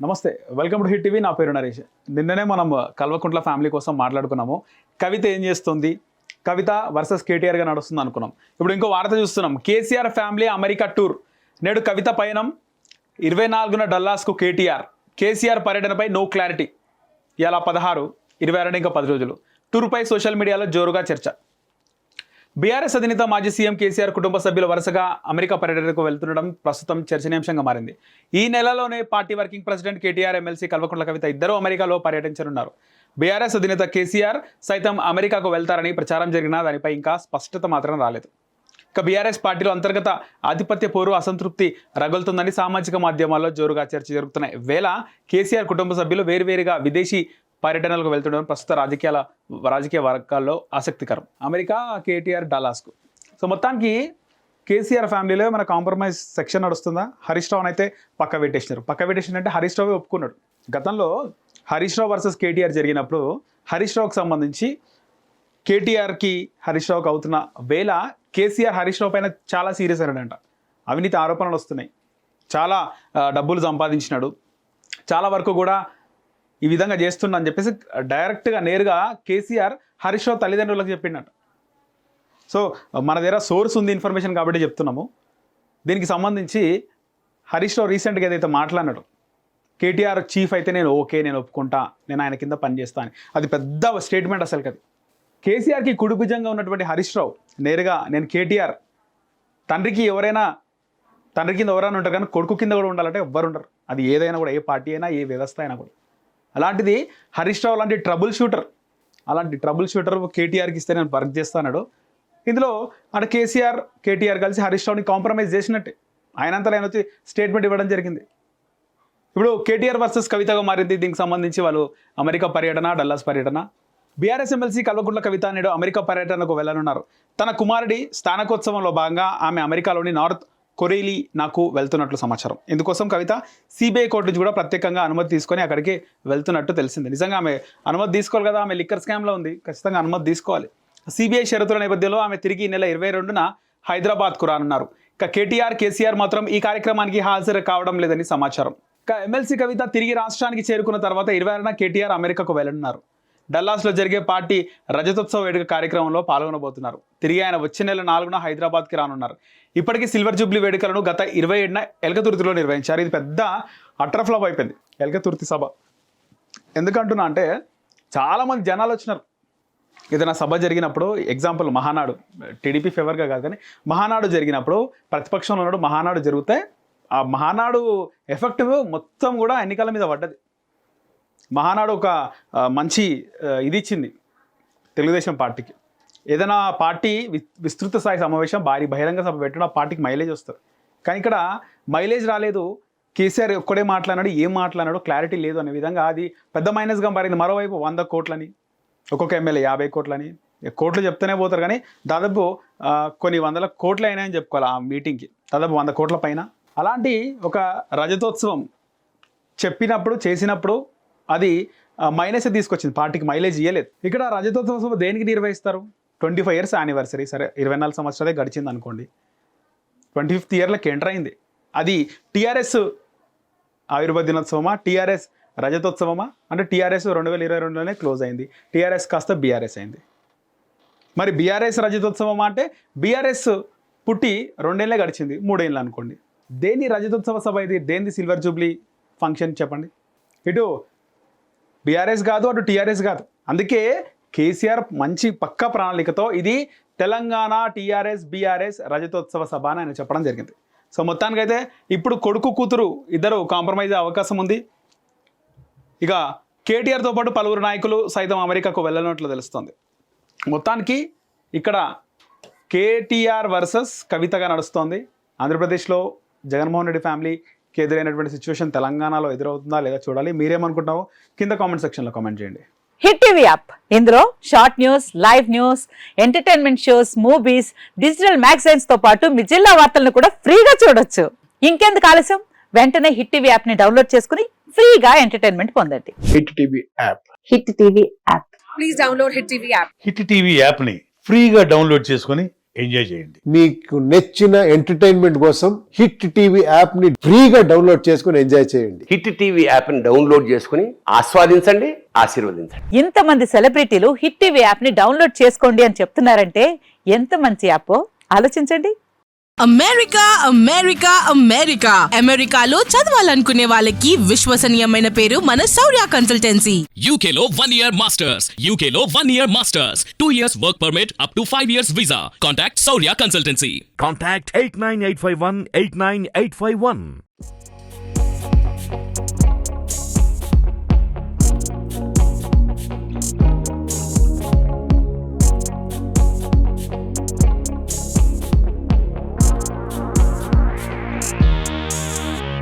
నమస్తే, welcome to hit TV. నా పేరు నరేష్. నిన్ననే మనం కల్వకుంట్ల ఫ్యామిలీ కోసం మాట్లాడుకున్నాము. కవిత ఏం చేస్తుంది, కవిత వర్సెస్ కేటీఆర్గా నడుస్తుంది అనుకున్నాం. ఇప్పుడు ఇంకో వార్త చూస్తున్నాం. KCR family America tour. నేడు కవిత పయనం. 24న డల్లాస్కు కేసీఆర్ పర్యటనపై నో క్లారిటీ. ఇలా 16, 22 ఇంకా 10 రోజులు. టూర్పై సోషల్ మీడియాలో జోరుగా చర్చ. బీఆర్ఎస్ అధినేత మాజీ సీఎం కేసీఆర్ కుటుంబ సభ్యులు వరుసగా అమెరికా పర్యటనకు వెళ్తుండడం ప్రస్తుతం చర్చనీయాంశంగా మారింది. ఈ నెలలోనే party working president KTR, MLC Kalvakuntla Kavitha ఇద్దరు అమెరికాలో పర్యటించనున్నారు. బీఆర్ఎస్ అధినేత కేసీఆర్ సైతం అమెరికాకు వెళ్తారని ప్రచారం జరిగినా దానిపై ఇంకా స్పష్టత మాత్రం రాలేదు. ఇక బీఆర్ఎస్ పార్టీలో అంతర్గత ఆధిపత్య పోరు, అసంతృప్తి రగులుతుందని సామాజిక మాధ్యమాల్లో జోరుగా చర్చ జరుగుతున్నాయి. వేళ కేసీఆర్ కుటుంబ సభ్యులు వేరువేరుగా విదేశీ పర్యటనలకు వెళ్తుండడం ప్రస్తుత రాజకీయ వర్గాల్లో ఆసక్తికరం. అమెరికా, కేటీఆర్ డల్లాస్కు. సో మొత్తానికి కేసీఆర్ ఫ్యామిలీలో మన కాంప్రమైజ్ సెక్షన్ నడుస్తుందా? హరీష్ రావు అయితే పక్క పెట్టేసినారు. అంటే హరీష్ రావు ఒప్పుకున్నాడు. గతంలో హరీష్ రావు వర్సెస్ కేటీఆర్ జరిగినప్పుడు హరీష్ రావుకి సంబంధించి కేటీఆర్కి హరీష్ రావుకి అవుతున్న వేళ కేసీఆర్ హరీష్ రావు పైన చాలా సీరియస్ అయినాడంట. అవినీతి ఆరోపణలు వస్తున్నాయి, చాలా డబ్బులు సంపాదించినాడు, చాలా వరకు కూడా ఈ విధంగా చేస్తున్నా అని చెప్పేసి డైరెక్ట్గా నేరుగా కేసీఆర్ హరీష్ రావు తల్లిదండ్రులకు చెప్పిండట. సో మన దగ్గర సోర్స్ ఉంది, ఇన్ఫర్మేషన్ కాబట్టి చెప్తున్నాము. దీనికి సంబంధించి హరీష్ రావు రీసెంట్గా ఏదైతే మాట్లాడినాడు, కేటీఆర్ చీఫ్ అయితే నేను ఒప్పుకుంటా, నేను ఆయన కింద పనిచేస్తా అని. అది పెద్ద స్టేట్మెంట్ అసలు. అది కేసీఆర్కి కుడిభుజంగా ఉన్నటువంటి హరీష్ రావు నేరుగా నేను కేటీఆర్ తండ్రి కింద ఎవరైనా ఉంటారు, కానీ కొడుకు కింద కూడా ఉండాలంటే ఎవ్వరు ఉండరు. అది ఏదైనా కూడా, ఏ పార్టీ అయినా, ఏ వ్యవస్థ అయినా కూడా. అలాంటిది హరీష్ రావు అలాంటి ట్రబుల్ షూటర్ కేటీఆర్కి ఇస్తే నేను వర్క్ చేస్తాడు. ఇందులో అంటే కేటీఆర్ కలిసి హరీష్ రావుని కాంప్రమైజ్ చేసినట్టే. ఆయనంతా ఆయన వచ్చి స్టేట్మెంట్ ఇవ్వడం జరిగింది. ఇప్పుడు కేటీఆర్ వర్సెస్ కవితగా మారింది. దీనికి సంబంధించి వాళ్ళు అమెరికా పర్యటన, డల్లాస్ పర్యటన. బీఆర్ఎస్ ఎమ్మెల్సీ కల్వకుంట్ల కవిత నేడు అమెరికా పర్యటనకు వెళ్ళనున్నారు. తన కుమారుడి స్థానకోత్సవంలో భాగంగా ఆమె అమెరికాలోని నార్త్ కొరేలీ నాకు వెళ్తున్నట్లు సమాచారం. ఇందుకోసం కవిత సిబిఐ కోర్టు నుంచి కూడా ప్రత్యేకంగా అనుమతి తీసుకొని అక్కడికి వెళ్తున్నట్టు తెలిసింది. నిజంగా ఆమె అనుమతి తీసుకోవాలి కదా, ఆమె లిక్కర్ స్కామ్లో ఉంది, ఖచ్చితంగా అనుమతి తీసుకోవాలి. సిబిఐ షరతుల నేపథ్యంలో ఆమె తిరిగి ఈ నెల 22న హైదరాబాద్కు రానున్నారు. ఇక కేసీఆర్ మాత్రం ఈ కార్యక్రమానికి హాజరు కావడం లేదని సమాచారం. ఇక ఎమ్మెల్సీ కవిత తిరిగి రాష్ట్రానికి చేరుకున్న తర్వాత 26న కేటీఆర్ అమెరికాకు వెళ్ళనున్నారు. డల్లాస్లో జరిగే పార్టీ రజతోత్సవ వేడుక కార్యక్రమంలో పాల్గొనబోతున్నారు. తిరిగి ఆయన వచ్చే నెల 4న హైదరాబాద్కి రానున్నారు. ఇప్పటికీ సిల్వర్ జూబ్లీ వేడుకలను గత 27న ఎల్కతుర్తిలో నిర్వహించారు. ఇది పెద్ద అట్రఫ్లాప్ అయిపోయింది ఎల్కతుర్తి సభ. ఎందుకంటున్నా అంటే చాలామంది జనాలు వచ్చినారు. ఏదైనా సభ జరిగినప్పుడు, ఎగ్జాంపుల్ మహానాడు, టీడీపీ ఫేవర్గా కాదు కానీ మహానాడు జరిగినప్పుడు ప్రతిపక్షంలో ఉన్నాడు, మహానాడు జరిగితే ఆ మహానాడు ఎఫెక్టివ్ మొత్తం కూడా ఎన్నికల మీద పడ్డది. మహానాడు ఒక మంచి ఇది ఇచ్చింది తెలుగుదేశం పార్టీకి. ఏదైనా పార్టీ విస్తృత స్థాయి సమావేశం, భారీ బహిరంగ సభ పెట్టడం, ఆ పార్టీకి మైలేజ్ వస్తుంది. కానీ ఇక్కడ మైలేజ్ రాలేదు. కేసీఆర్ ఒక్కడే మాట్లాడినాడు, ఏం మాట్లాడినాడో క్లారిటీ లేదు అనే విధంగా అది పెద్ద మైనస్గా మారింది. మరోవైపు 100 కోట్లని, ఒక్కొక్క ఎమ్మెల్యే 50 కోట్లని, కోట్లు చెప్తూనే పోతారు కానీ దాదాపు కొన్ని వందల కోట్లు అయినాయని చెప్పుకోవాలి ఆ మీటింగ్కి, దాదాపు 100 కోట్ల పైన. అలాంటి ఒక రజతోత్సవం చెప్పినప్పుడు, చేసినప్పుడు అది మైనస్ తీసుకొచ్చింది, పార్టీకి మైలేజ్ ఇవ్వలేదు. ఇక్కడ రజతోత్సవం దేనికి నిర్వహిస్తారు? 25 years యానివర్సరీ. సరే 24 సంవత్సరాలే గడిచింది అనుకోండి, 25th ఇయర్లోకి ఎంటర్ అయింది. అది టీఆర్ఎస్ ఆవిర్భావ దినోత్సవమా, టీఆర్ఎస్ రజతోత్సవమా? అంటే టీఆర్ఎస్ 2022లోనే క్లోజ్ అయింది, టీఆర్ఎస్ కాస్త బీఆర్ఎస్ అయింది. మరి బీఆర్ఎస్ రజతోత్సవమా అంటే బీఆర్ఎస్ పుట్టి 2 ఏళ్ళే గడిచింది, 3 ఏళ్ళు అనుకోండి. దేని రజతోత్సవ సభ ఇది? దేనిది సిల్వర్ జూబ్లీ ఫంక్షన్ చెప్పండి? ఇటు బీఆర్ఎస్ కాదు, అటు టీఆర్ఎస్ కాదు. అందుకే కేసీఆర్ మంచి పక్క ప్రణాళికతో ఇది తెలంగాణ టీఆర్ఎస్ బీఆర్ఎస్ రజతోత్సవ సభ అని ఆయన చెప్పడం జరిగింది. సో మొత్తానికైతే ఇప్పుడు కొడుకు కూతురు ఇద్దరు కాంప్రమైజ్ అయ్యే అవకాశం ఉంది. ఇక కేటీఆర్తో పాటు పలువురు నాయకులు సైతం అమెరికాకు వెళ్ళనున్నట్లు తెలుస్తుంది. మొత్తానికి ఇక్కడ కేటీఆర్ వర్సెస్ కవితగా నడుస్తోంది. ఆంధ్రప్రదేశ్లో జగన్మోహన్ రెడ్డి ఫ్యామిలీకి ఎదురైనటువంటి సిచ్యువేషన్ తెలంగాణలో ఎదురవుతుందా లేదా చూడాలి. మీరేమనుకుంటున్నారో కింద కామెంట్ సెక్షన్లో కామెంట్ చేయండి. హిట్ టీవీ యాప్, ఇందులో short news, live news, entertainment shows, movies, digital magazines తో పాటు మీ జిల్లా వార్తలను కూడా ఫ్రీగా చూడొచ్చు. ఇంకెందుకు ఆలస్యం, వెంటనే హిట్ టీవీ యాప్ ని డౌన్లోడ్ చేసుకుని ఫ్రీగా ఎంటర్టైన్మెంట్ పొందండి. Hit TV app. Hit TV app. Please download hit TV app. Hit TV app ని ఫ్రీగా డౌన్లోడ్ చేసుకొని ఎంజాయ్ చేయండి. మీకు నచ్చిన ఎంటర్టైన్మెంట్ కోసం హిట్ టీవీ యాప్ ని ఫ్రీగా డౌన్లోడ్ చేసుకుని ఎంజాయ్ చేయండి. హిట్ టీవీ యాప్ని డౌన్లోడ్ చేసుకుని ఆస్వాదించండి, ఆశీర్వదించండి. ఇంతమంది సెలబ్రిటీలు హిట్ టీవీ యాప్ ని డౌన్లోడ్ చేసుకోండి అని చెప్తున్నారంటే ఎంత మంచి యాప్ ఆలోచించండి. అమెరికా అమెరికా అమెరికా అమెరికాలో చదవాలనుకునే వాళ్ళకి విశ్వసనీయమైన పేరు మన శౌర్య consultancy. UK Law 1 Year Masters. UK Law 1 Year Masters. 2 years work permit up to 5 years visa. Contact Saurya Consultancy. Contact 89851 89851.